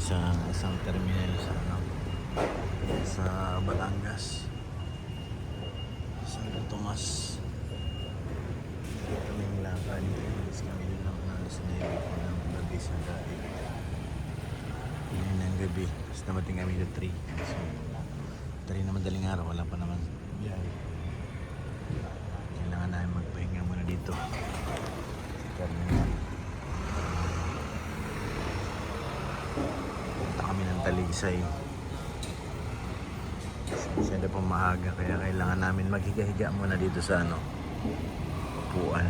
sa isang terminal sa sa Batangas, San Tomas. Kaming lakad, alis kami din ng alas 9 po ng gabi sa gabi. Yun ng gabi, tapos namating kami sa 3. So 3 na madaling araw, wala pa naman biyahe. Kailangan namin magpahinga muna dito sa terminal. Punta kami ng Talisay. Masyado pong maaga, kaya kailangan namin maghiga-higa muna dito sa upuan.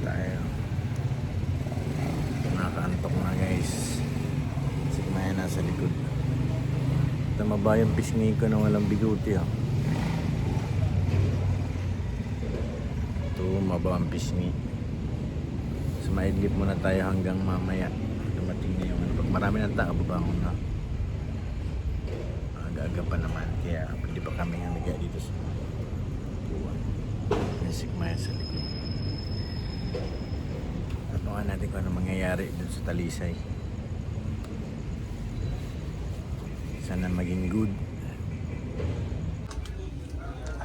Tayo. Nakaantok na guys. Sigmaya nasa likod. Tumaba yung pisngi ko na walang biguti Tumaba ang pisngi. So maidlip muna tayo hanggang mamaya. Dumating na yung pag marami ng tao, babangon na. Aga pa naman, kaya hindi pa kami humiga dito sa upuan. May sigmaya sa likod. Tatungan natin kung ano mangyayari dun sa Talisay. Sana maging good.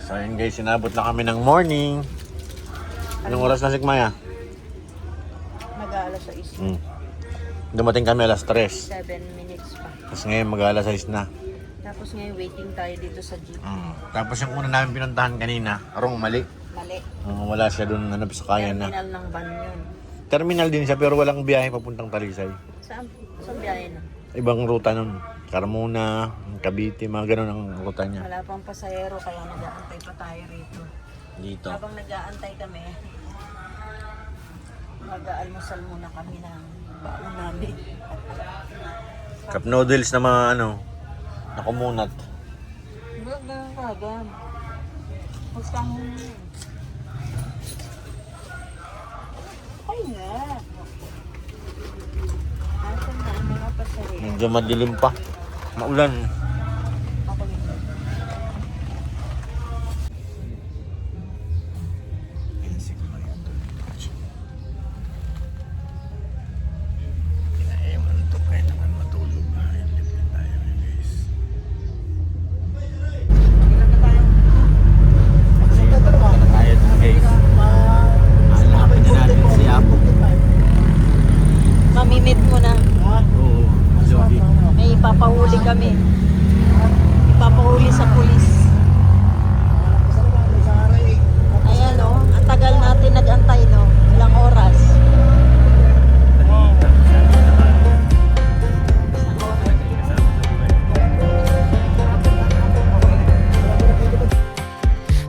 So ayun guys, sinabot na kami ng morning. Anong oras na sigmaya? Mag-aalas 6. Dumating kami alas 3. 7 minutes pa. Tapos ngayon mag-aalas 6 na. Tapos ngayon waiting tayo dito sa jeep. Tapos yung una namin pinuntahan kanina, mali. Mali. Wala siya doon sa kaya na. Terminal ng van yun. Terminal din siya pero walang biyahe papuntang Talisay. Saan biyahe na? Ibang ruta nun. Carmona, Cavite, mga ganun ang ruta niya. Wala pang pasahero kaya nag-aantay pa tayo rito. Dito. Habang nag-aantay kami, mag-aalmusal muna kami ng baon namin. Cup noodles na mga nakumunat. Ganun kagam. Huwag ay nga. Asan na ang mga pasahero? Medyo madilim pa. Maulan. Ako yun. Mamimit mo na. Oo. May ipapahuli kami. Ipapahuli sa pulis. Ayan ang tagal natin nag-antay ilang oras.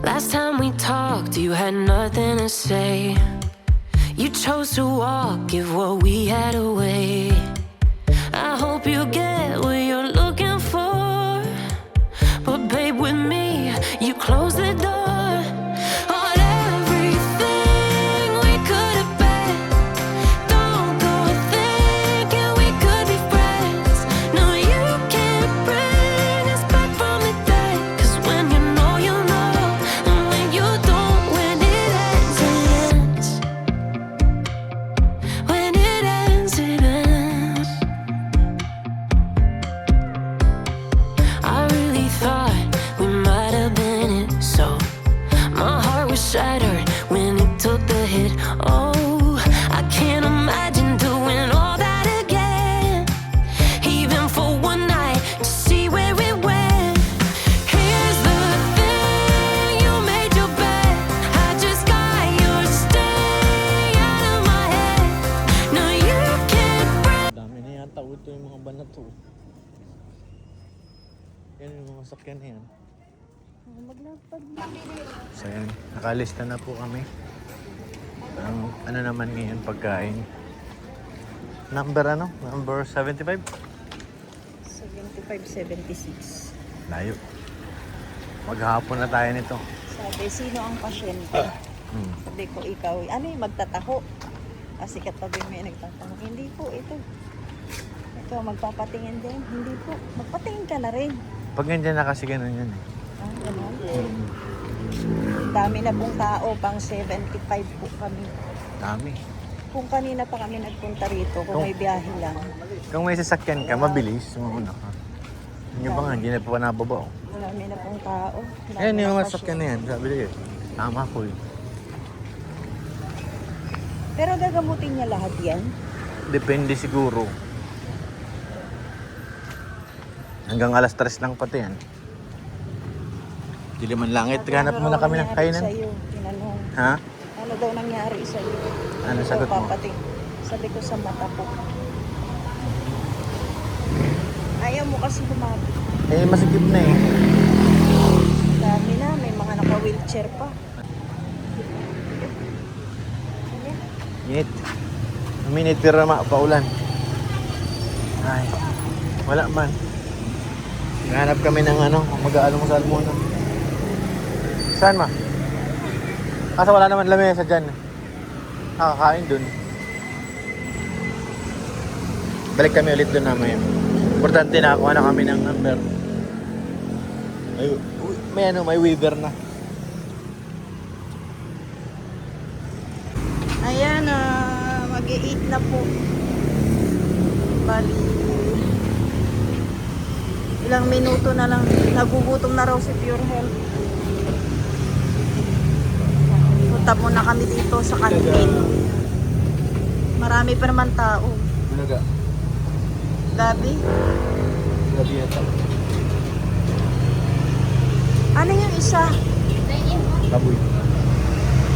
Last time we talked, you had nothing to say. You chose to walk, give what we had away. I hope you get what you're looking for. But babe, with me, you close the door on everything we could have been. Don't go thinking we could be friends. No, you can't bring us back from the dead. 'Cause when you know, and when you don't, when it ends, it ends. When it ends, it ends. I really thought we might have been it, so my heart was shattered when it took the hit. Oh, I can't imagine doing all that again, even for one night to see where it went. Here's the thing, you made your bed, I just got your stay out of my head. No, you can't break. Dami na yata ito yung mga banat to. Yan yung mga sakyan na yan. So yan, nakalista na po kami. Ang naman ngayon pagkain. Number Number 75? 75-76. Layo. Maghapon na tayo nito. Sabi, sino ang pasyente? Sabi ko, ikaw. Ano yung magtataho? Kasi katabi may nagtataho. Hindi po, ito. Ito, magpapatingin din. Hindi po. Magpatingin ka na rin. Pag ganyan na kasi ganun yan eh. Ganun. Dami na pong tao, pang 75 po kami. Dami. Kung kanina pa kami nagpunta rito, kung may biyahe lang. Kung may sasakyan ka, mabilis. Sumauna ka. Yun yung ba nga, hindi na pa nababa. Marami na pong tao. Marami Ayan yung na mga pasyon. sasakyan na yan. Sabi niya, tama ko eh. Pero gagamutin niya lahat yan. Depende siguro. Hanggang alas 3 lang pati yan. Dili man langit. Ganap muna kami ng kainan. Sa'yo, tinanong. Ha? Ano daw nangyari sa'yo? Ano Ikaw, sagot mo? papating. Sabi ko sa mata ko. Ayaw mo kasi lumapit. Eh, masikip na eh. Dami na, may mga naka-wheelchair pa. Init. Minit pero paulan. Ay, wala man. Naghanap kami ng mag-aalmusal muna. Saan ma? Kasi wala naman lamesa dyan. Nakakain dun. Balik kami ulit dun namin. Importante na kuha na kami ng number. May waiver na. Ayan, mag-i-eat na po. Bali, ilang minuto na lang. Nagugutom na raw si Pure Health. Punta muna kami dito sa kantin. Marami pa naman tao. Bulaga. Gabi, Gabi yata. ano yung isa? Baboy.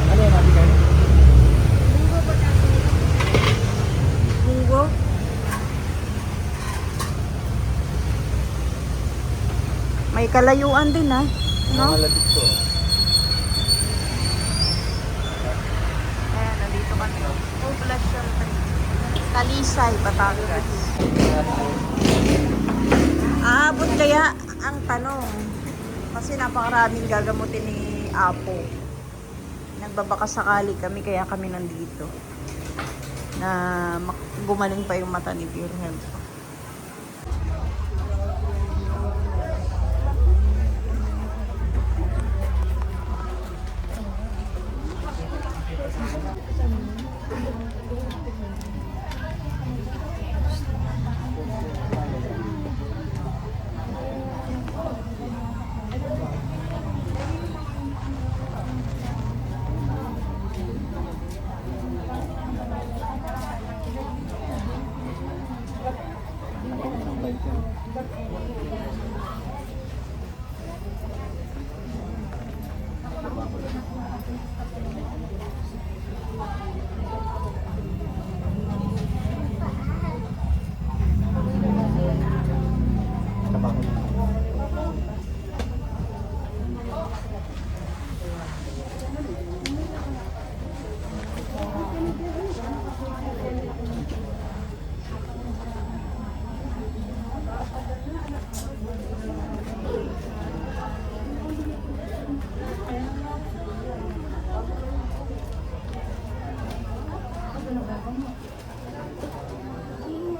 Ano yung natin kayo? Munggo? May kalayuan din no? Malapit ko. Ayan, nandito kami. Poblacion. Talisay, Batangas. Aabot kaya ang tanong. Kasi napakaraming gagamutin ni Apo. Nagbabaka sakali kami, kaya kami nandito. Na gumaling pa yung mata ni Pure Health.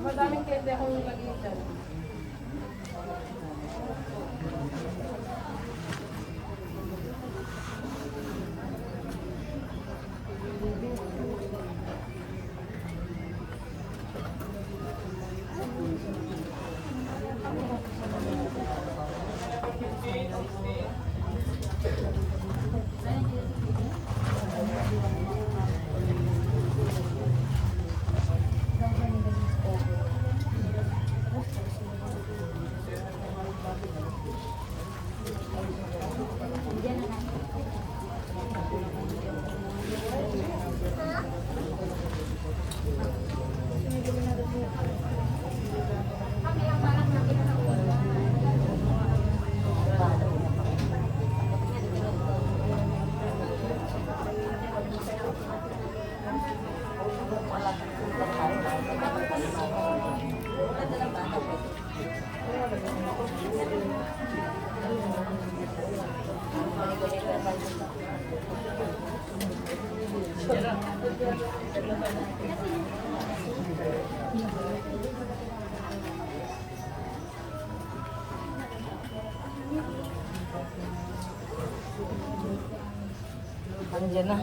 Madaming kete akong lagi dyan. Andiyan na.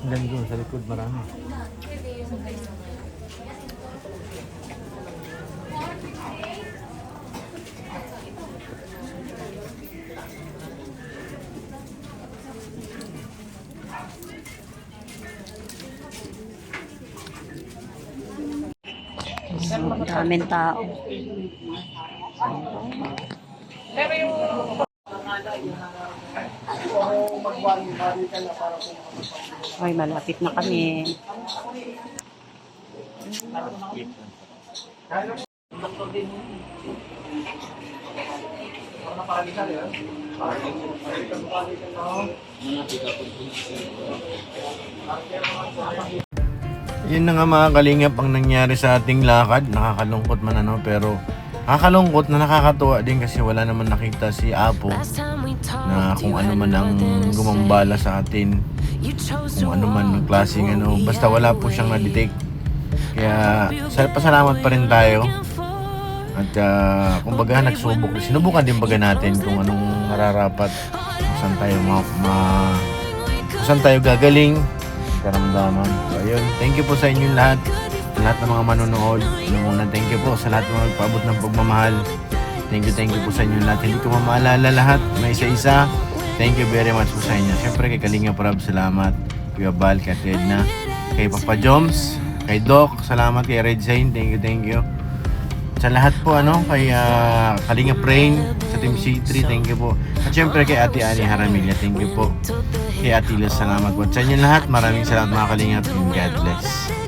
Then doon sa likod marami. Daming tao. Ay, malapit na kami. Yun na nga mga kalingap ang nangyari sa ating lakad. Nakakalungkot man ano, pero nakakalungkot na nakakatuwa din kasi wala naman nakita si Apo Last time we na talked, kung you ano had man ang nothing to gumambala say. sa atin, You chose to kung ano man ang walk klaseng before ano, we basta had wala a po siyang way. na-detect. Kaya You pasalamat get pa rin what tayo. you're looking for. At kumbaga nagsubok, sinubukan din baga natin kung anong mararapat, kung saan tayo kung saan tayo gagaling, karamdaman. So ayun, thank you po sa inyong lahat, sa lahat ng mga manonood. Una, thank you po sa lahat ng mga nagpaabot ng pagmamahal. Thank you po sa inyong lahat. Hindi ko mamaalala lahat, may isa-isa. Thank you very much po sa inyo. Siyempre kay Kalinga Prab, salamat. Kuya Bal, kay Ate Edna, kay Papa Joms, kay Doc, salamat. Kay Red Zane, thank you. Sa lahat po kay Kalinga Brain, sa Team C3, thank you po. At syempre kay Ate Ani Haramilla, thank you po. Kay Ate Liz, salamat po. At sa inyo lahat, maraming salamat mga Kalingap, and God bless.